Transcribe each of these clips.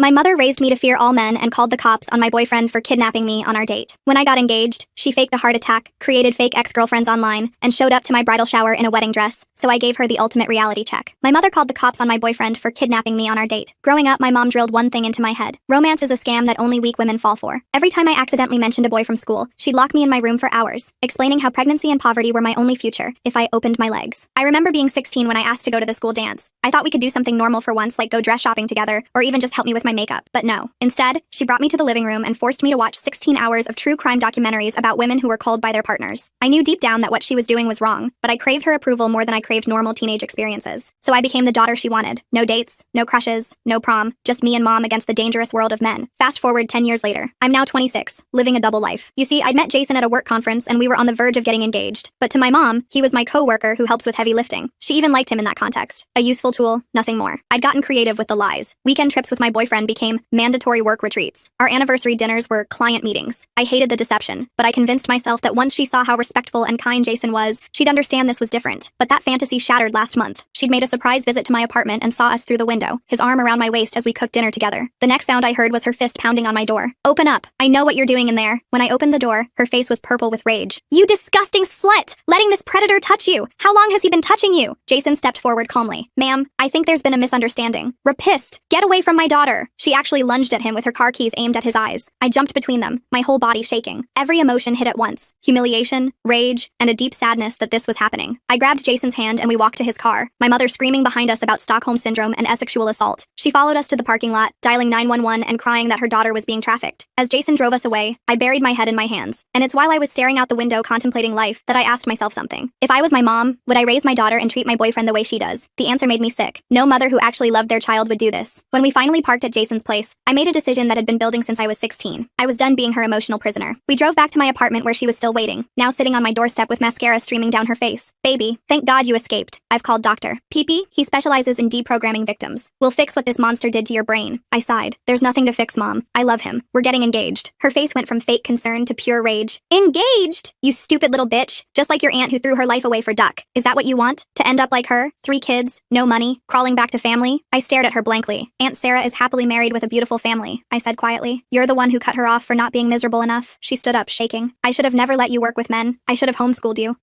My mother raised me to fear all men and called the cops on my boyfriend for kidnapping me on our date. When I got engaged, she faked a heart attack, created fake ex-girlfriends online, and showed up to my bridal shower in a wedding dress, so I gave her the ultimate reality check. My mother called the cops on my boyfriend for kidnapping me on our date. Growing up, my mom drilled one thing into my head. Romance is a scam that only weak women fall for. Every time I accidentally mentioned a boy from school, she'd lock me in my room for hours, explaining how pregnancy and poverty were my only future if I opened my legs. I remember being 16 when I asked to go to the school dance. I thought we could do something normal for once, like go dress shopping together, or even just help me with my makeup. But no. Instead, she brought me to the living room and forced me to watch 16 hours of true crime documentaries about women who were cold by their partners. I knew deep down that what she was doing was wrong, but I craved her approval more than I craved normal teenage experiences. So I became the daughter she wanted. No dates, no crushes, no prom, just me and mom against the dangerous world of men. Fast forward 10 years later. I'm now 26, living a double life. You see, I'd met Jason at a work conference and we were on the verge of getting engaged. But to my mom, he was my co-worker who helps with heavy lifting. She even liked him in that context. A useful tool, nothing more. I'd gotten creative with the lies. Weekend trips with my boyfriend became mandatory work retreats. Our anniversary dinners were client meetings. I hated the deception, but I convinced myself that once she saw how respectful and kind Jason was, she'd understand this was different. But that fantasy shattered last month. She'd made a surprise visit to my apartment and saw us through the window, his arm around my waist as we cooked dinner together. The next sound I heard was her fist pounding on my door. "Open up. I know what you're doing in there." When I opened the door, her face was purple with rage. "You disgusting slut! Letting this predator touch you! How long has he been touching you?" Jason stepped forward calmly. "Ma'am, I think there's been a misunderstanding. Rapist! Get away from my daughter!" She actually lunged at him with her car keys aimed at his eyes. I jumped between them, my whole body shaking. Every emotion hit at once. Humiliation, rage, and a deep sadness that this was happening. I grabbed Jason's hand and we walked to his car, my mother screaming behind us about Stockholm Syndrome and sexual assault. She followed us to the parking lot, dialing 911 and crying that her daughter was being trafficked. As Jason drove us away, I buried my head in my hands. And it's while I was staring out the window contemplating life that I asked myself something. If I was my mom, would I raise my daughter and treat my boyfriend the way she does? The answer made me sick. No mother who actually loved their child would do this. When we finally parked at Jason's place, I made a decision that had been building since I was 16. I was done being her emotional prisoner. We drove back to my apartment where she was still waiting, now sitting on my doorstep with mascara streaming down her face. "Baby, thank God you escaped. I've called Dr. Pee-Pee. He specializes in deprogramming victims. We'll fix what this monster did to your brain." I sighed. "There's nothing to fix, Mom. I love him. We're getting engaged." Her face went from fake concern to pure rage. "Engaged? You stupid little bitch. Just like your aunt who threw her life away for duck. Is that what you want? To end up like her? 3 kids, no money, crawling back to family?" I stared at her blankly. "Aunt Sarah is happily married with a beautiful family," I said quietly. "You're the one who cut her off for not being miserable enough." She stood up, shaking. "I should have never let you work with men. I should have homeschooled you.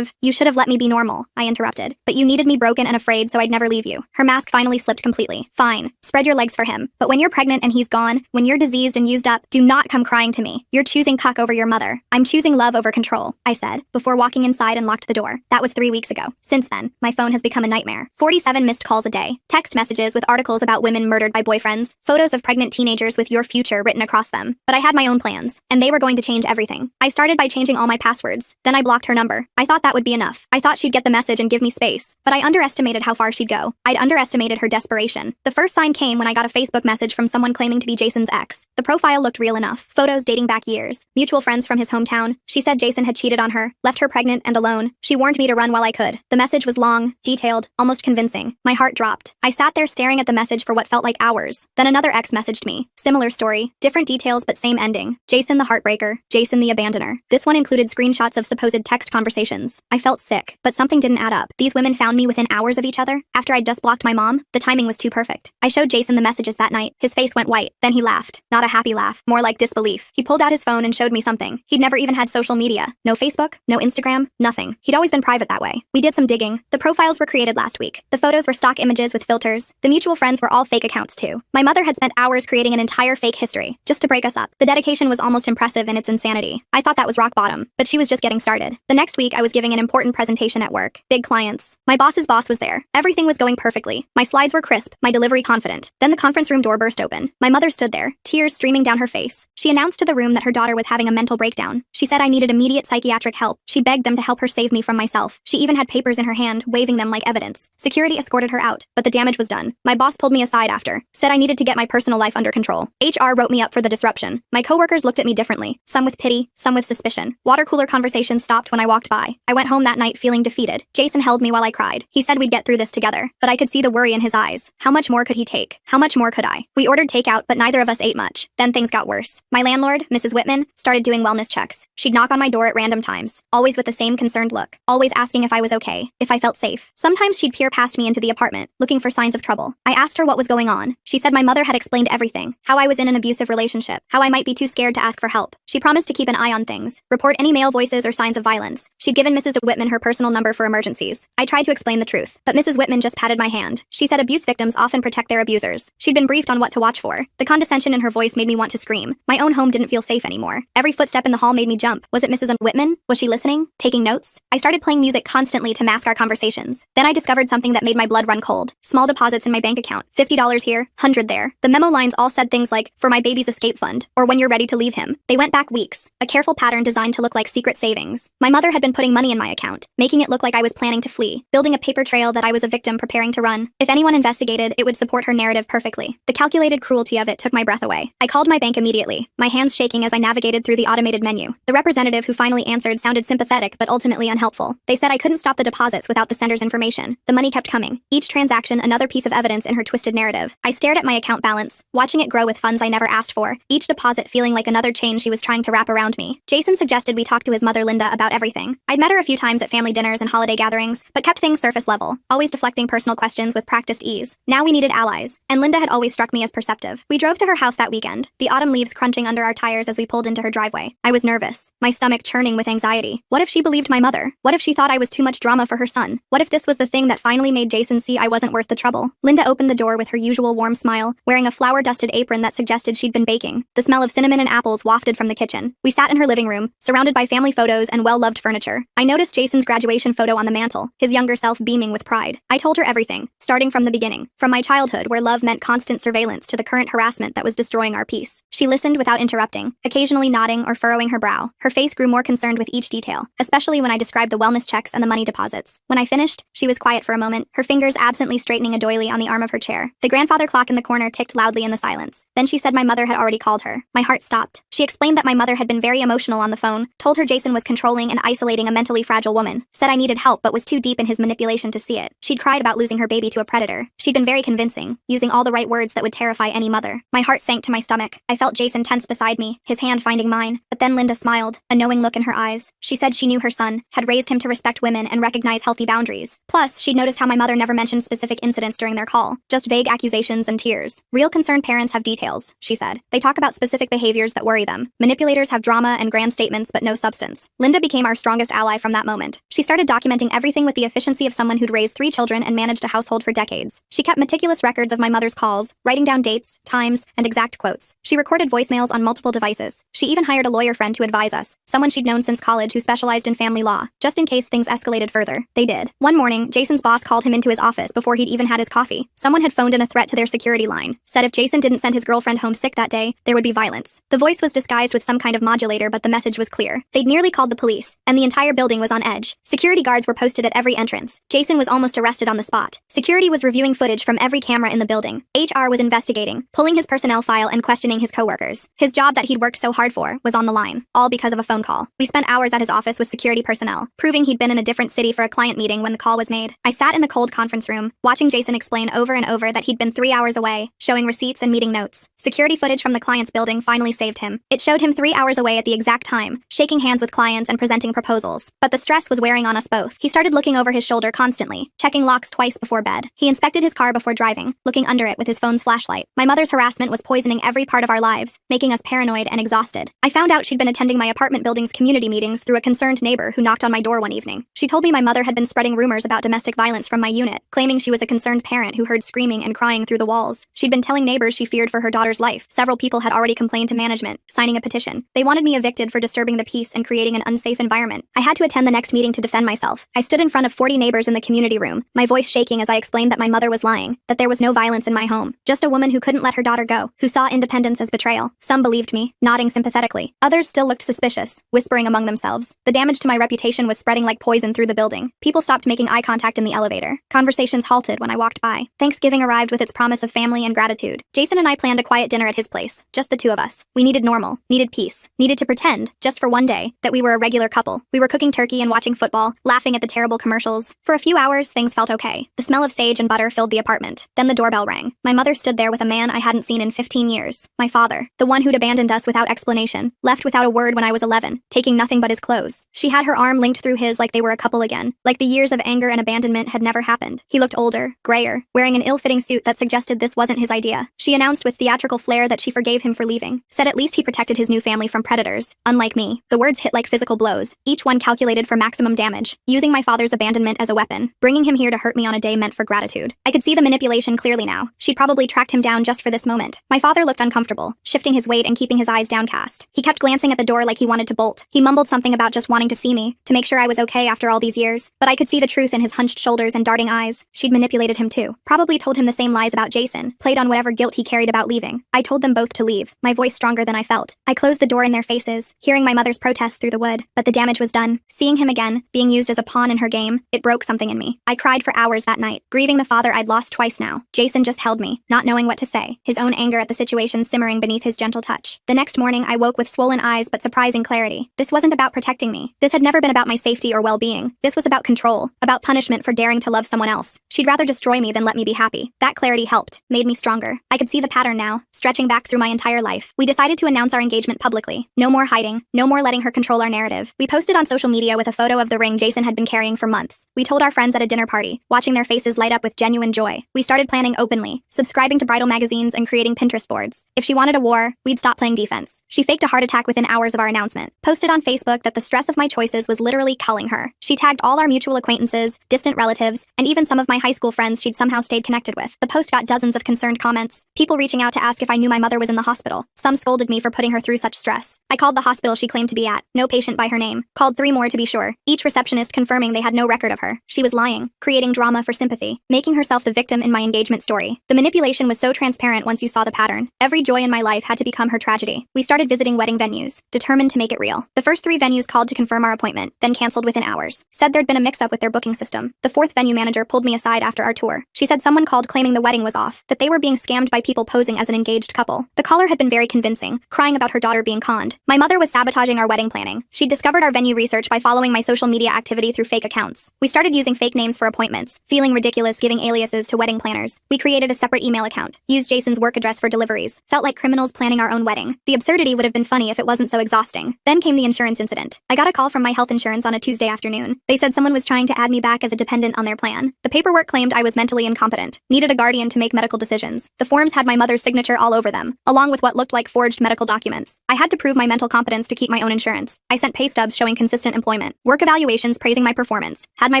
You should have let me be normal," I interrupted. "But you needed me broken and afraid so I'd never leave you." Her mask finally slipped completely. "Fine. Spread your legs for him. But when you're pregnant and he's gone, when you're diseased and used up, do not come crying to me. You're choosing cuck over your mother." "I'm choosing love over control," I said, before walking inside and locked the door. That was 3 weeks ago. Since then, my phone has become a nightmare. 47 missed calls a day. Text messages with articles about women murdered by boyfriends. Photos of pregnant teenagers with "your future" written across them. But I had my own plans, and they were going to change everything. I started by changing all my passwords. Then I blocked her number. I thought that would be enough. I thought she'd get the message and give me space. But I underestimated how far she'd go. I'd underestimated her desperation. The first sign came when I got a Facebook message from someone claiming to be Jason's ex. The profile looked real enough. Photos dating back years. Mutual friends from his hometown. She said Jason had cheated on her, left her pregnant and alone. She warned me to run while I could. The message was long, detailed, almost convincing. My heart dropped. I sat there staring at the message for what felt like hours. Then another ex messaged me. Similar story, different details but same ending. Jason the heartbreaker, Jason the abandoner. This one included screenshots of supposed text conversations. I felt sick, but something didn't add up. These women found me within hours of each other. After I'd just blocked my mom, the timing was too perfect. I showed Jason the messages that night. His face went white. Then he laughed. Not a happy laugh, more like disbelief. He pulled out his phone and showed me something. He'd never even had social media. No Facebook, no Instagram, nothing. He'd always been private that way. We did some digging. The profiles were created last week. The photos were stock images with filters. The mutual friends were all fake accounts too. My mother had spent hours creating an entire fake history, just to break us up. The dedication was almost impressive in its insanity. I thought that was rock bottom, but she was just getting started. The next week I was giving an important presentation at work. Big clients. My boss's boss was there. Everything was going perfectly. My slides were crisp, my delivery confident. Then the conference room door burst open. My mother stood there, tears streaming down her face. She announced to the room that her daughter was having a mental breakdown. She said I needed immediate psychiatric help. She begged them to help her save me from myself. She even had papers in her hand, waving them like evidence. Security escorted her out, but the damage was done. My boss pulled me aside after, said I needed to get my personal life under control. HR wrote me up for the disruption. My coworkers looked at me differently, some with pity, some with suspicion. Water cooler conversations stopped when I walked by. I went home that night feeling defeated. Jason held me while I cried. He said we'd get through this together, but I could see the worry in his eyes. How much more could he take? How much more could I? We ordered takeout, but neither of us ate much. Then things got worse. My landlord, Mrs. Whitman, started doing wellness checks. She'd knock on my door at random times, always with the same concerned look, always asking if I was okay, if I felt safe. Sometimes she'd peer past me into the apartment, looking for signs of trouble. I asked her what was going on. She said my mother mother had explained everything, how I was in an abusive relationship, how I might be too scared to ask for help. She promised to keep an eye on things, report any male voices or signs of violence. She'd given Mrs. Whitman her personal number for emergencies. I tried to explain the truth, but Mrs. Whitman just patted my hand. She said abuse victims often protect their abusers. She'd been briefed on what to watch for. The condescension in her voice made me want to scream. My own home didn't feel safe anymore. Every footstep in the hall made me jump. Was it Mrs. Whitman? Was she listening? Taking notes? I started playing music constantly to mask our conversations. Then I discovered something that made my blood run cold. Small deposits in my bank account. $50 here, $100 there. The memo lines all said things like, "For my baby's escape fund," or "When you're ready to leave him." They went back weeks. A careful pattern designed to look like secret savings. My mother had been putting money in my account, making it look like I was planning to flee, building a paper trail that I was a victim preparing to run. If anyone investigated, it would support her narrative perfectly. The calculated cruelty of it took my breath away. I called my bank immediately, my hands shaking as I navigated through the automated menu. The representative who finally answered sounded sympathetic but ultimately unhelpful. They said I couldn't stop the deposits without the sender's information. The money kept coming. Each transaction another piece of evidence in her twisted narrative. I stared at my account balance, watching it grow with funds I never asked for, each deposit feeling like another chain she was trying to wrap around me. Jason suggested we talk to his mother Linda about everything. I'd met her a few times at family dinners and holiday gatherings, but kept things surface level, always deflecting personal questions with practiced ease. Now we needed allies, and Linda had always struck me as perceptive. We drove to her house that weekend, the autumn leaves crunching under our tires as we pulled into her driveway. I was nervous, my stomach churning with anxiety. What if she believed my mother? What if she thought I was too much drama for her son? What if this was the thing that finally made Jason see I wasn't worth the trouble? Linda opened the door with her usual warm smile, wearing a flour-dusted apron that suggested she'd been baking. The smell of cinnamon and apples wafted from the kitchen. We sat in her living room, surrounded by family photos and well-loved furniture. I noticed Jason's graduation photo on the mantel, his younger self beaming with pride. I told her everything, starting from the beginning, from my childhood where love meant constant surveillance to the current harassment that was destroying our peace. She listened without interrupting, occasionally nodding or furrowing her brow. Her face grew more concerned with each detail, especially when I described the wellness checks and the money deposits. When I finished, she was quiet for a moment, her fingers absently straightening a doily on the arm of her chair. The grandfather clock in the corner ticked loudly in the silence. Then she said my mother had already called her. My heart stopped. She explained that my mother had been very emotional on the phone, told her Jason was controlling and isolating a mentally fragile woman, said I needed help but was too deep in his manipulation to see it. She'd cried about losing her baby to a predator. She'd been very convincing, using all the right words that would terrify any mother. My heart sank to my stomach. I felt Jason tense beside me, his hand finding mine. But then Linda smiled, a knowing look in her eyes. She said she knew her son, had raised him to respect women and recognize healthy boundaries. Plus, she'd noticed how my mother never mentioned specific incidents during their call, just vague accusations and tears. Real concerned parents have details, she said. They talk about specific behaviors that worry them. Manipulators have drama and grand statements but no substance. Linda became our strongest ally from that moment. She started documenting everything with the efficiency of someone who'd raised 3 children and managed a household for decades. She kept meticulous records of my mother's calls, writing down dates, times, and exact quotes. She recorded voicemails on multiple devices. She even hired a lawyer friend to advise us, someone she'd known since college who specialized in family law, just in case things escalated further. They did. One morning, Jason's boss called him into his office before he'd even had his coffee. Someone had phoned in a threat to their security line, said if Jason didn't send his girlfriend home sick that day, there would be violence. The voice was disguised with some kind of modulator, but the message was clear. They'd nearly called the police, and the entire building was on edge. Security guards were posted at every entrance. Jason was almost arrested on the spot. Security was reviewing footage from every camera in the building. HR was investigating, pulling his personnel file and questioning his coworkers. His job that he'd worked so hard for was on the line, all because of a phone call. We spent hours at his office with security personnel, proving he'd been in a different city for a client meeting when the call was made. I sat in the cold conference room, watching Jason explain over and over that he'd been 3 hours away, showing receipts and meeting notes. Security footage from the client's building finally saved him. It showed him 3 hours away at the exact time, shaking hands with clients and presenting proposals. But the stress was wearing on us both. He started looking over his shoulder constantly, checking locks twice before bed. He inspected his car before driving, looking under it with his phone's flashlight. My mother's harassment was poisoning every part of our lives, making us paranoid and exhausted. I found out she'd been attending my apartment building's community meetings through a concerned neighbor who knocked on my door one evening. She told me my mother had been spreading rumors about domestic violence from my unit, claiming she was a concerned parent who heard screaming and crying through the walls. She'd been telling neighbors she feared for her daughter's life. Several people had already complained to management, signing a petition. They wanted me evicted for disturbing the peace and creating an unsafe environment. I had to attend the next meeting to defend myself. I stood in front of 40 neighbors in the community room, my voice shaking as I explained that my mother was lying, that there was no violence in my home, just a woman who couldn't let her daughter go, who saw independence as betrayal. Some believed me, nodding sympathetically. Others still looked suspicious, whispering among themselves. The damage to my reputation was spreading like poison through the building. People stopped making eye contact in the elevator. Conversations halted when I walked by. Thanksgiving arrived with its promise of family and gratitude. Jason and I planned a quiet dinner at his place, just the two of us. We needed normal, needed peace, needed to pretend, just for one day, that we were a regular couple. We were cooking turkey and watching football, laughing at the terrible commercials. For a few hours, things felt okay. The smell of sage and butter filled the apartment. Then the doorbell rang. My mother stood there with a man I hadn't seen in 15 years. My father, the one who'd abandoned us without explanation, left without a word when I was 11, taking nothing but his clothes. She had her arm linked through his like they were a couple again, like the years of anger and abandonment had never happened. He looked older, grayer, wearing an ill-fitting suit that suggested this wasn't his ideal idea. She announced with theatrical flair that she forgave him for leaving, said at least he protected his new family from predators. Unlike me, the words hit like physical blows, each one calculated for maximum damage, using my father's abandonment as a weapon. Bringing him here to hurt me on a day meant for gratitude. I could see the manipulation clearly now. She'd probably tracked him down just for this moment. My father looked uncomfortable, shifting his weight and keeping his eyes downcast. He kept glancing at the door like he wanted to bolt. He mumbled something about just wanting to see me, to make sure I was okay after all these years, but I could see the truth in his hunched shoulders and darting eyes. She'd manipulated him too. Probably told him the same lies about Jason, played on whatever guilt he carried about leaving. I told them both to leave, my voice stronger than I felt. I closed the door in their faces, hearing my mother's protest through the wood, but the damage was done. Seeing him again, being used as a pawn in her game, it broke something in me. I cried for hours that night, grieving the father I'd lost twice now. Jason just held me, not knowing what to say, his own anger at the situation simmering beneath his gentle touch. The next morning, I woke with swollen eyes but surprising clarity. This wasn't about protecting me. This had never been about my safety or well-being. This was about control, about punishment for daring to love someone else. She'd rather destroy me than let me be happy. That clarity helped, made me stronger. I could see the pattern now, stretching back through my entire life. We decided to announce our engagement publicly. No more hiding, no more letting her control our narrative. We posted on social media with a photo of the ring Jason had been carrying for months. We told our friends at a dinner party, watching their faces light up with genuine joy. We started planning openly, subscribing to bridal magazines and creating Pinterest boards. If she wanted a war, we'd stop playing defense. She faked a heart attack within hours of our announcement, posted on Facebook that the stress of my choices was literally culling her. She tagged all our mutual acquaintances, distant relatives, and even some of my high school friends she'd somehow stayed connected with. The post got dozens of concerned comments, people reaching out to ask if I knew my mother was in the hospital. Some scolded me for putting her through such stress. I called the hospital she claimed to be at, no patient by her name. Called 3 more to be sure, each receptionist confirming they had no record of her. She was lying, creating drama for sympathy, making herself the victim in my engagement story. The manipulation was so transparent once you saw the pattern. Every joy in my life had to become her tragedy. We started visiting wedding venues, determined to make it real. The first 3 venues called to confirm our appointment, then canceled within hours. Said there'd been a mix-up with their booking system. The 4th venue manager pulled me aside after our tour. She said someone called claiming the wedding was off, that they were being scammed by people posing as an engaged couple. The caller had been very convincing, crying about her daughter being conned. My mother was sabotaging our wedding planning. She'd discovered our venue research by following my social media activity through fake accounts. We started using fake names for appointments, feeling ridiculous giving aliases to wedding planners. We created a separate email account, used Jason's work address for deliveries. Felt like criminals planning our own wedding. The absurdity would have been funny if it wasn't so exhausting. Then came the insurance incident. I got a call from my health insurance on a Tuesday afternoon. They said someone was trying to add me back as a dependent on their plan. The paperwork claimed I was mentally incompetent, needed a guardian to make medical decisions. The forms had my mother's signature all over them, along with what looked like forged medical documents. I had to prove my mental competence to keep my own insurance. I sent pay stubs showing consistent employment, work evaluations praising my performance, had my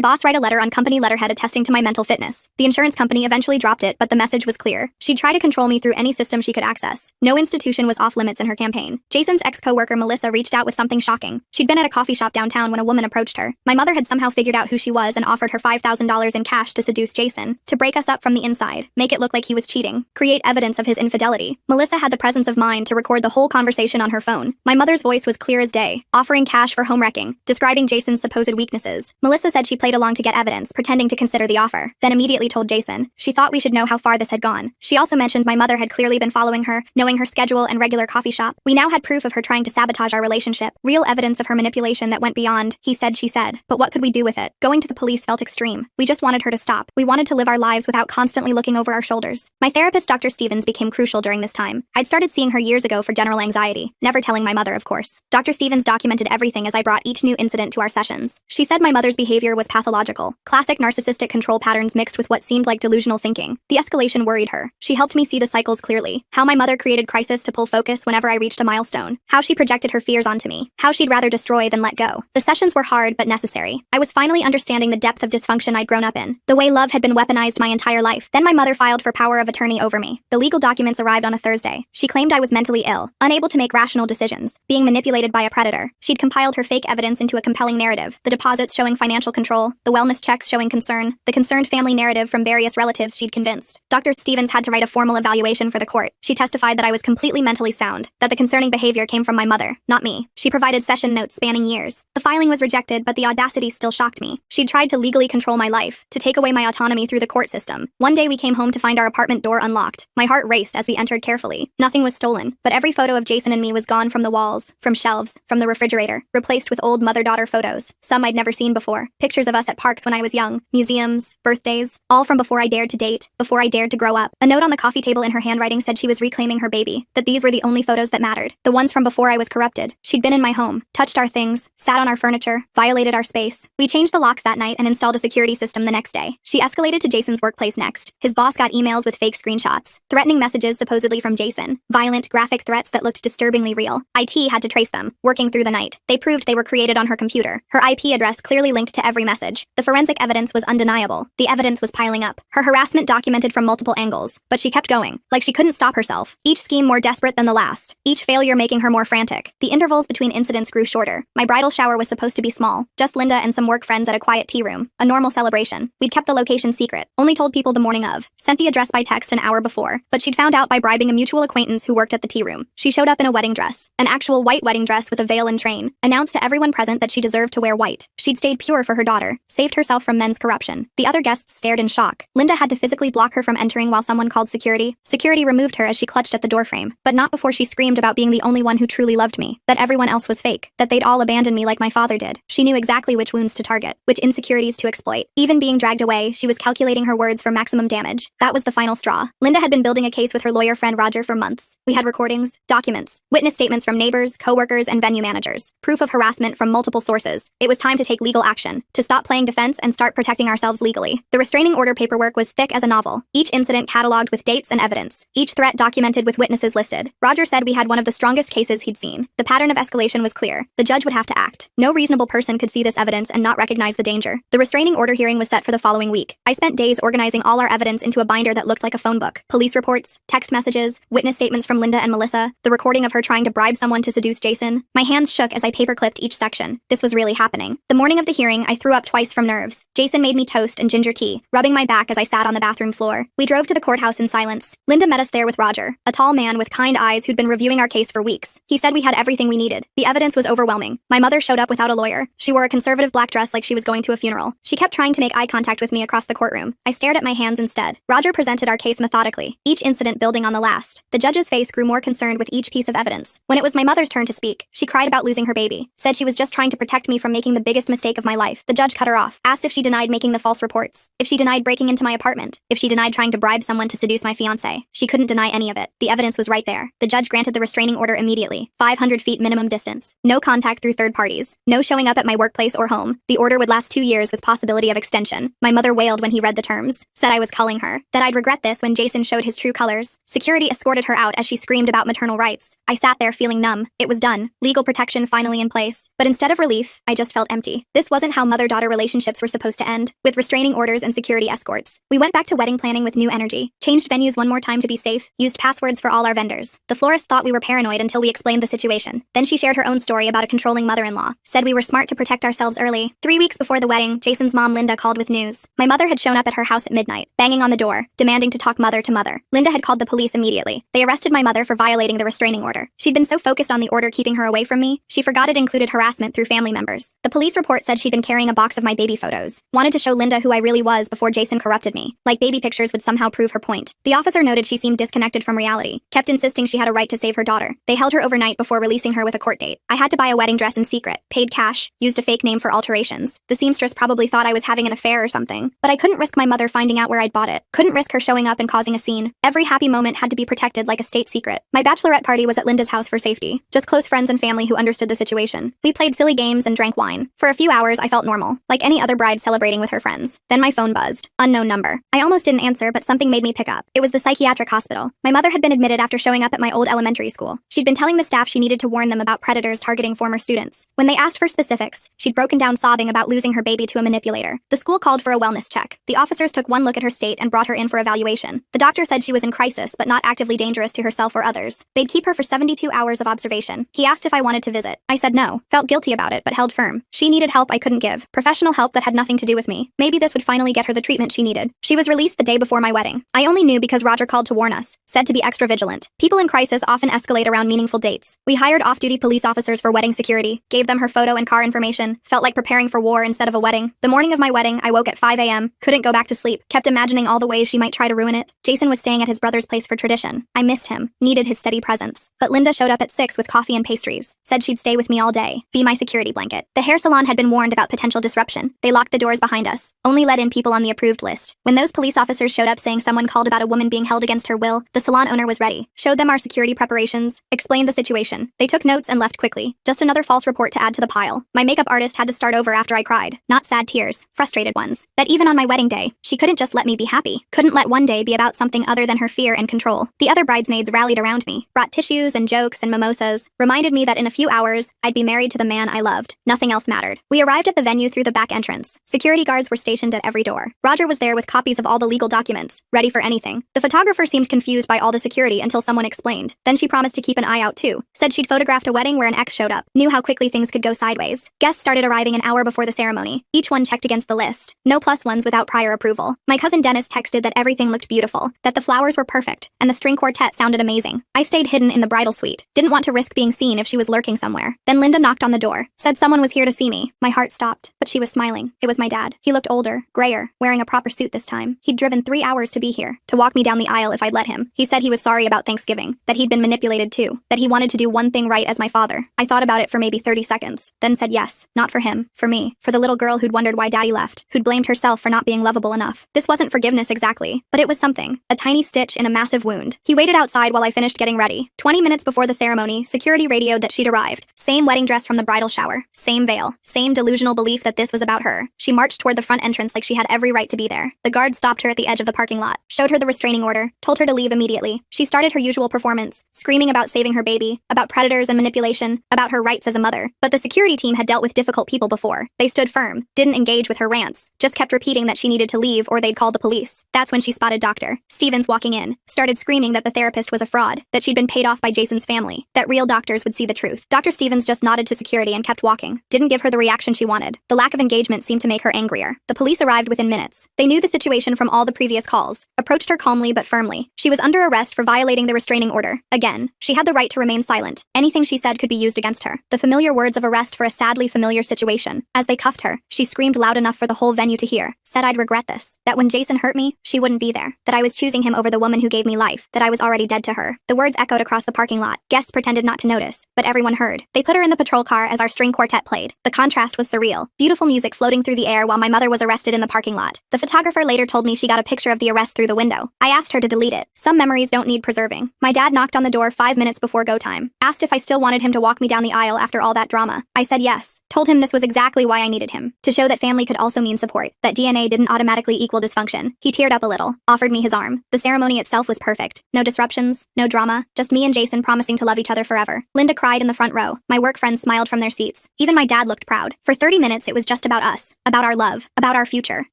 boss write a letter on company letterhead attesting to my mental fitness. The insurance company eventually dropped it, but the message was clear. She'd try to control me through any system she could access. No institution was off limits in her campaign. Jason's ex-coworker Melissa reached out with something shocking. She'd been at a coffee shop downtown when a woman approached her. My mother had somehow figured out who she was and offered her $5,000 in cash to seduce Jason, to break us up from the inside, make it look like he was cheating, create evidence of his infidelity. Melissa had the presence of mind to record the whole conversation on her phone. My mother's voice was clear as day, offering cash for home wrecking, describing Jason's supposed weaknesses. Melissa said she played along to get evidence, pretending to consider the offer, then immediately told Jason. She thought we should know how far this had gone. She also mentioned my mother had clearly been following her, knowing her schedule and regular coffee shop. We now had proof of her trying to sabotage our relationship, real evidence of her manipulation that went beyond he said she said. But what could we do with it? Going to the police felt extreme. We just wanted her to stop. We wanted to live our lives without constantly looking over our shoulders. My therapist, Dr. Stevens, became crucial during this time. I'd started seeing her years ago for general anxiety, never telling my mother, of course. Dr. Stevens documented everything as I brought each new incident to our sessions. She said my mother's behavior was pathological, classic narcissistic control patterns mixed with what seemed like delusional thinking. The escalation worried her. She helped me see the cycles clearly. How my mother created crisis to pull focus whenever I reached a milestone. How she projected her fears onto me. How she'd rather destroy than let go. The sessions were hard but necessary. I was finally understanding the depth of dysfunction I'd grown up in. The way love had been weaponized my entire life. Then my mother filed for power of attorney over me. The legal documents arrived on a Thursday. She claimed I was mentally ill, unable to make rational decisions, being manipulated by a predator. She'd compiled her fake evidence into a compelling narrative. The deposits showing financial control, the wellness checks showing concern, the concerned family narrative from various relatives she'd convinced. Dr. Stevens had to write a formal evaluation for the court. She testified that I was completely mentally sound, that the concerning behavior came from my mother, not me. She provided session notes spanning years. The filing was rejected, but the audacity still shocked me. She'd tried to legally control my life, to take away my autonomy through the court system. One day we came home to find our apartment door unlocked. My heart raced as we entered carefully. Nothing was stolen, but every photo of Jason and me was gone from the walls, from shelves, from the refrigerator, replaced with old mother-daughter photos, some I'd never seen before. Pictures of us at parks when I was young, museums, birthdays, all from before I dared to date, before I dared to grow up. A note on the coffee table in her handwriting said she was reclaiming her baby, that these were the only photos that mattered, the ones from before I was corrupted. She'd been in my home, touched our things, sat on our furniture, violated our space. We changed the locks that night and installed a security system the next day. She escalated to Jason's workplace next. His boss got emails with fake screenshots screenshots, threatening messages supposedly from Jason, violent, graphic threats that looked disturbingly real. IT had to trace them, working through the night. They proved they were created on her computer. Her IP address clearly linked to every message. The forensic evidence was undeniable. The evidence was piling up. Her harassment documented from multiple angles. But she kept going, like she couldn't stop herself. Each scheme more desperate than the last. Each failure making her more frantic. The intervals between incidents grew shorter. My bridal shower was supposed to be small. Just Linda and some work friends at a quiet tea room. A normal celebration. We'd kept the location secret. Only told people the morning of. Sent the address by text an hour before. But she'd found out by bribing a mutual acquaintance who worked at the tea room. She showed up in a wedding dress. An actual white wedding dress with a veil and train. Announced to everyone present that she deserved to wear white. She'd stayed pure for her daughter. Saved herself from men's corruption. The other guests stared in shock. Linda had to physically block her from entering while someone called security. Security removed her as she clutched at the doorframe. But not before she screamed about being the only one who truly loved me. That everyone else was fake. That they'd all abandoned me like my father did. She knew exactly which wounds to target. Which insecurities to exploit. Even being dragged away, she was calculating her words for maximum damage. That was the final straw. Linda had been building a case with her lawyer friend Roger for months. We had recordings, documents, witness statements from neighbors, co-workers, and venue managers. Proof of harassment from multiple sources. It was time to take legal action. To stop playing defense and start protecting ourselves legally. The restraining order paperwork was thick as a novel. Each incident cataloged with dates and evidence. Each threat documented with witnesses listed. Roger said we had one of the strongest cases he'd seen. The pattern of escalation was clear. The judge would have to act. No reasonable person could see this evidence and not recognize the danger. The restraining order hearing was set for the following week. I spent days organizing all our evidence into a binder that looked like a phone book. Police reports, text messages, witness statements from Linda and Melissa, the recording of her trying to bribe someone to seduce Jason. My hands shook as I paperclipped each section. This was really happening. The morning of the hearing, I threw up twice from nerves. Jason made me toast and ginger tea, rubbing my back as I sat on the bathroom floor. We drove to the courthouse in silence. Linda met us there with Roger, a tall man with kind eyes who'd been reviewing our case for weeks. He said we had everything we needed. The evidence was overwhelming. My mother showed up without a lawyer. She wore a conservative black dress like she was going to a funeral. She kept trying to make eye contact with me across the courtroom. I stared at my hands instead. Roger presented our case methodically, each incident building on the last. The judge's face grew more concerned with each piece of evidence. When it was my mother's turn to speak, she cried about losing her baby. Said she was just trying to protect me from making the biggest mistake of my life. The judge cut her off. Asked if she denied making the false reports. If she denied breaking into my apartment. If she denied trying to bribe someone to seduce my fiancé. She couldn't deny any of it. The evidence was right there. The judge granted the restraining order immediately. 500 feet minimum distance. No contact through third parties. No showing up at my workplace or home. The order would last 2 years with possibility of extension. My mother wailed when he read the terms. Said I was culling her. That I'd regret this when Jason showed his true colors. Security escorted her out as she screamed about maternal rights. I sat there feeling numb. It was done. Legal protection finally in place. But instead of relief, I just felt empty. This wasn't how mother-daughter relationships were supposed to end, with restraining orders and security escorts. We went back to wedding planning with new energy. Changed venues one more time to be safe. Used passwords for all our vendors. The florist thought we were paranoid until we explained the situation. Then she shared her own story about a controlling mother-in-law. Said we were smart to protect ourselves early. 3 weeks before the wedding, Jason's mom Linda called with news. My mother had shown up at her house at midnight, banging on the door, demanding to talk mother to mother. Linda had called the police immediately. They arrested my mother for violating the restraining order. She'd been so focused on the order keeping her away from me, she forgot it included harassment through family members. The police report said she'd been carrying a box of my baby photos. Wanted to show Linda who I really was before Jason corrupted me. Like baby pictures would somehow prove her point. The officer noted she seemed disconnected from reality. Kept insisting she had a right to save her daughter. They held her overnight before releasing her with a court date. I had to buy a wedding dress in secret, paid cash, used a fake name for alterations. The seamstress probably thought I was having an affair or something. But I couldn't risk my mother finding out where I'd bought it. Couldn't risk her showing up and causing a scene. Every happy moment had to be protected like a state secret. My bachelorette party was at Linda's house for safety. Just close friends and family who understood the situation. We played silly games and drank wine. For a few hours, I felt normal, like any other bride celebrating with her friends. Then my phone buzzed. Unknown number. I almost didn't answer, but something made me pick up. It was the psychiatric hospital. My mother had been admitted after showing up at my old elementary school. She'd been telling the staff she needed to warn them about predators targeting former students. When they asked for specifics, she'd broken down sobbing about losing her baby to a manipulator. The school called for a wellness check. The officers took one look at her state and brought her in for evaluation. The doctor said she was in crisis, but not actively dangerous to herself or others. They'd keep her for 72 hours of observation. He asked if I wanted to visit. I said no. Felt guilty about it, but held firm. She needed help I couldn't give. Professional help that had nothing to do with me. Maybe this would finally get her the treatment she needed. She was released the day before my wedding. I only knew because Roger called to warn us. Said to be extra vigilant. People in crisis often escalate around meaningful dates. We hired off-duty police officers for wedding security. Gave them her photo and car information. Felt like preparing for war instead of a wedding. The morning of my wedding, I woke at 5 a.m. Couldn't go back to sleep. Kept imagining all the ways she might try to ruin it. Jason was staying at his brother's place for tradition. I missed him. Needed his steady presence. But Linda showed up at 6 with coffee and pastries. Said she'd stay with me all day. Be my security blanket. The hair salon had been warned about potential disruption. They locked the doors behind us. Only let in people on the approved list. When those police officers showed up saying someone called about a woman being held against her will, the salon owner was ready. Showed them our security preparations. Explained the situation. They took notes and left quickly. Just another false report to add to the pile. My makeup artist had to start over after I cried. Not sad tears. Frustrated ones. That even on my wedding day, she couldn't just let me be happy. Couldn't let one day be about about something other than her fear and control. The other bridesmaids rallied around me, brought tissues and jokes and mimosas, reminded me that in a few hours, I'd be married to the man I loved. Nothing else mattered. We arrived at the venue through the back entrance. Security guards were stationed at every door. Roger was there with copies of all the legal documents, ready for anything. The photographer seemed confused by all the security until someone explained. Then she promised to keep an eye out too. Said she'd photographed a wedding where an ex showed up. Knew how quickly things could go sideways. Guests started arriving an hour before the ceremony. Each one checked against the list. No plus ones without prior approval. My cousin Dennis texted that everything looked beautiful, that the flowers were perfect, and the string quartet sounded amazing. I stayed hidden in the bridal suite. Didn't want to risk being seen if she was lurking somewhere. Then Linda knocked on the door. Said someone was here to see me. My heart stopped, but she was smiling. It was my dad. He looked older, grayer, wearing a proper suit this time. He'd driven 3 hours to be here, to walk me down the aisle if I'd let him. He said he was sorry about Thanksgiving, that he'd been manipulated too, that he wanted to do one thing right as my father. I thought about it for maybe 30 seconds, then said yes, not for him, for me, for the little girl who'd wondered why daddy left, who'd blamed herself for not being lovable enough. This wasn't forgiveness exactly, but it was something, a tiny stitch in a massive wound. He waited outside while I finished getting ready. 20 minutes before the ceremony, security radioed that she'd arrived. Same wedding dress from the bridal shower, same veil, same delusional belief that this was about her. She marched toward the front entrance like she had every right to be there. The guard stopped her at the edge of the parking lot, showed her the restraining order, told her to leave immediately. She started her usual performance, screaming about saving her baby, about predators and manipulation, about her rights as a mother. But the security team had dealt with difficult people before. They stood firm, didn't engage with her rants, just kept repeating that she needed to leave or they'd call the police. That's when she spotted Dr. Stevens walking in, started screaming that the therapist was a fraud, that she'd been paid off by Jason's family, that real doctors would see the truth. Dr. Stevens just nodded to security and kept walking, didn't give her the reaction she wanted. The lack of engagement seemed to make her angrier. The police arrived within minutes. They knew the situation from all the previous calls, approached her calmly but firmly. She was under arrest for violating the restraining order. Again, she had the right to remain silent. Anything she said could be used against her. The familiar words of arrest for a sadly familiar situation. As they cuffed her, she screamed loud enough for the whole venue to hear. Said I'd regret this. That when Jason hurt me, she wouldn't be there. That I was choosing him over the woman who gave me life. That I was already dead to her. The words echoed across the parking lot. Guests pretended not to notice, but everyone heard. They put her in the patrol car as our string quartet played. The contrast was surreal. Beautiful music floating through the air while my mother was arrested in the parking lot. The photographer later told me she got a picture of the arrest through the window. I asked her to delete it. Some memories don't need preserving. My dad knocked on the door 5 minutes before go time. Asked if I still wanted him to walk me down the aisle after all that drama. I said yes. Told him this was exactly why I needed him. To show that family could also mean support. That DNA didn't automatically equal dysfunction. He teared up a little. Offered me his arm. The ceremony itself was perfect. No disruptions. No drama. Just me and Jason promising to love each other forever. Linda cried in the front row. My work friends smiled from their seats. Even my dad looked proud. For 30 minutes it was just about us. About our love. About our future.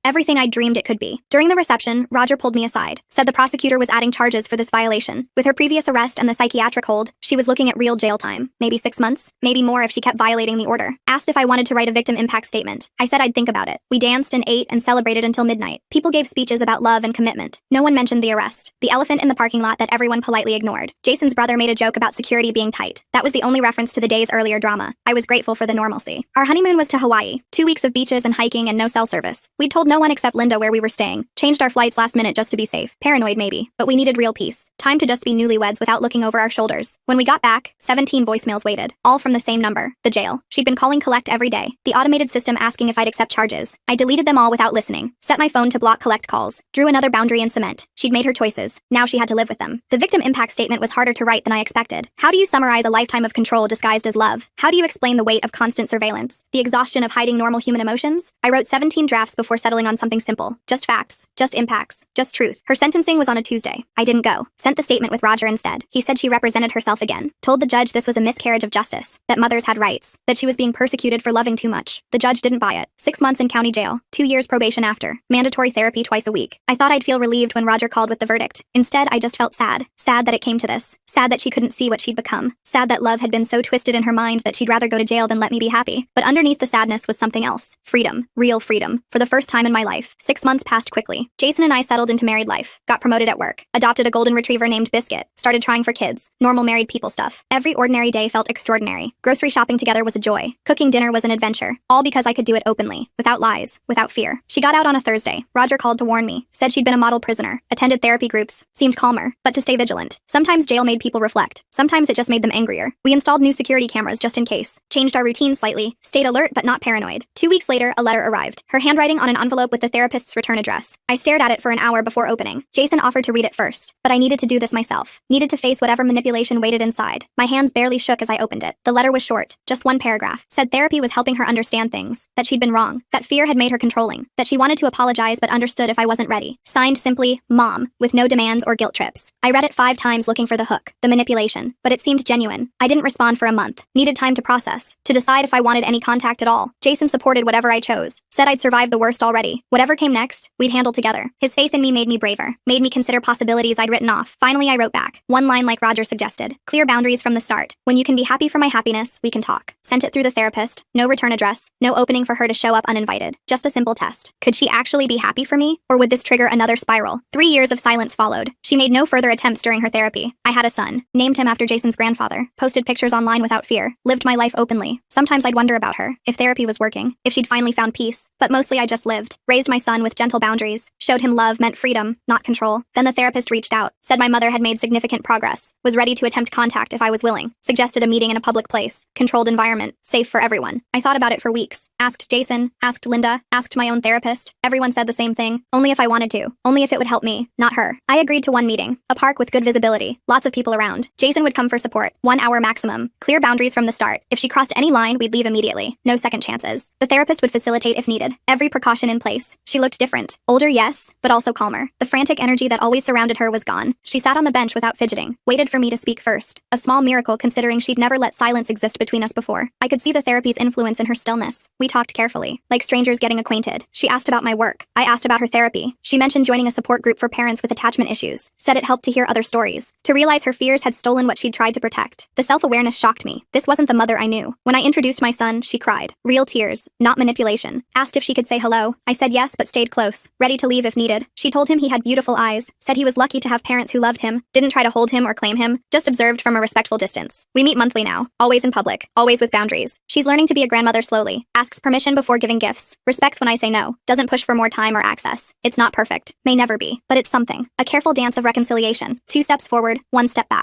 Everything I dreamed it could be. During the reception, Roger pulled me aside. Said the prosecutor was adding charges for this violation. With her previous arrest and the psychiatric hold, she was looking at real jail time. Maybe 6 months. Maybe more if she kept violating the order. Asked if I wanted to write a victim impact statement. I said I'd think about it. We danced and ate and celebrated until midnight. People gave speeches about love and commitment. No one mentioned the arrest. The elephant in the parking lot that everyone politely ignored. Jason's brother made a joke about security being tight. That was the only reference to the day's earlier drama. I was grateful for the normalcy. Our honeymoon was to Hawaii. 2 weeks of beaches and hiking and no cell service. We'd told no one except Linda where we were staying. Changed our flights last minute just to be safe. Paranoid maybe, but we needed real peace. Time to just be newlyweds without looking over our shoulders. When we got back, 17 voicemails waited. All from the same number. The jail. She'd been calling collect every day. The automated system asking if I'd accept charges. I deleted them all without listening. Set my phone to block collect calls. Drew another boundary in cement. She'd made her choices. Now she had to live with them. The victim impact statement was harder to write than I expected. How do you summarize a lifetime of control disguised as love? How do you explain the weight of constant surveillance? The exhaustion of hiding normal human emotions? I wrote 17 drafts before settling on something simple. Just facts. Just impacts. Just truth. Her sentencing was on a Tuesday. I didn't go. Sent the statement with Roger instead. He said she represented herself again. Told the judge this was a miscarriage of justice. That mothers had rights. That she was being persecuted for loving too much. The judge didn't buy it. 6 months in county jail. 2 years probation after. Mandatory therapy twice a week. I thought I'd feel relieved when Roger called with the verdict. Instead, I just felt sad. Sad that it came to this. Sad that she couldn't see what she'd become. Sad that love had been so twisted in her mind that she'd rather go to jail than let me be happy. But underneath the sadness was something else. Freedom. Real freedom. For the first time in my life. 6 months passed quickly. Jason and I settled into married life. Got promoted at work. Adopted a golden retriever named Biscuit. Started trying for kids. Normal married people stuff. Every ordinary day felt extraordinary. Grocery shopping together was a joy. Cooking dinner was an adventure. All because I could do it openly. Without lies. Without fear. She got out on a Thursday. Roger called to warn me. Said she'd been a model prisoner. Attended therapy groups. Seemed calmer. But to stay vigilant. Sometimes jail made people reflect. Sometimes it just made them angrier. We installed new security cameras just in case. Changed our routine slightly. Stayed alert but not paranoid. 2 weeks later, a letter arrived. Her handwriting on an envelope with the therapist's return address. I stared at it for an hour before opening. Jason offered to read it first. But I needed to do this myself. Needed to face whatever manipulation waited inside. My hands barely shook as I opened it. The letter was short. Just one paragraph. Said Therapy was helping her understand things, that she'd been wrong, that fear had made her controlling, that she wanted to apologize but understood if I wasn't ready. Signed simply, Mom, with no demands or guilt trips. I read it 5 times looking for the hook, the manipulation, but it seemed genuine. I didn't respond for a month. Needed time to process, to decide if I wanted any contact at all. Jason supported whatever I chose, said I'd survived the worst already. Whatever came next, we'd handle together. His faith in me made me braver, made me consider possibilities I'd written off. Finally, I wrote back. One line like Roger suggested. Clear boundaries from the start. When you can be happy for my happiness, we can talk. Sent it through the therapist. No return address. No opening for her to show up uninvited. Just a simple test. Could she actually be happy for me? Or would this trigger another spiral? 3 years of silence followed. She made no further attempts during her therapy. I had a son. Named him after Jason's grandfather. Posted pictures online without fear. Lived my life openly. Sometimes I'd wonder about her. If therapy was working. If she'd finally found peace. But mostly I just lived. Raised my son with gentle boundaries. Showed him love meant freedom, not control. Then the therapist reached out. Said my mother had made significant progress. Was ready to attempt contact if I was willing. Suggested a meeting in a public place. Controlled environment. Safe for everyone. I thought about it for weeks. Asked Jason. Asked Linda. Asked my own therapist. Everyone said the same thing. Only if I wanted to. Only if it would help me, not her. I agreed to one meeting. A park with good visibility. Lots of people around. Jason would come for support. 1 hour maximum. Clear boundaries from the start. If she crossed any line, we'd leave immediately. No second chances. The therapist would facilitate if needed. Every precaution in place. She looked different. Older, yes, but also calmer. The frantic energy that always surrounded her was gone. She sat on the bench without fidgeting. Waited for me to speak first. A small miracle considering she'd never let silence exist between us before. I could see the therapy's influence in her stillness. We talked carefully. Like strangers getting acquainted. She asked about my work. I asked about her therapy. She mentioned joining a support group for parents with attachment issues. Said it helped to hear other stories. To realize her fears had stolen what she'd tried to protect. The self-awareness shocked me. This wasn't the mother I knew. When I introduced my son, she cried. Real tears, not manipulation. Asked if she could say hello. I said yes, but stayed close. Ready to leave if needed. She told him he had beautiful eyes. Said he was lucky to have parents who loved him. Didn't try to hold him or claim him. Just observed from a respectful distance. We meet monthly now. Always in public. Always with boundaries. She's learning to be a grandmother slowly. Asks permission before giving gifts. Respects when I say no. Doesn't push for more time or access. It's not perfect. May never be. But it's something. A careful dance of reconciliation. 2 steps forward, 1 step back.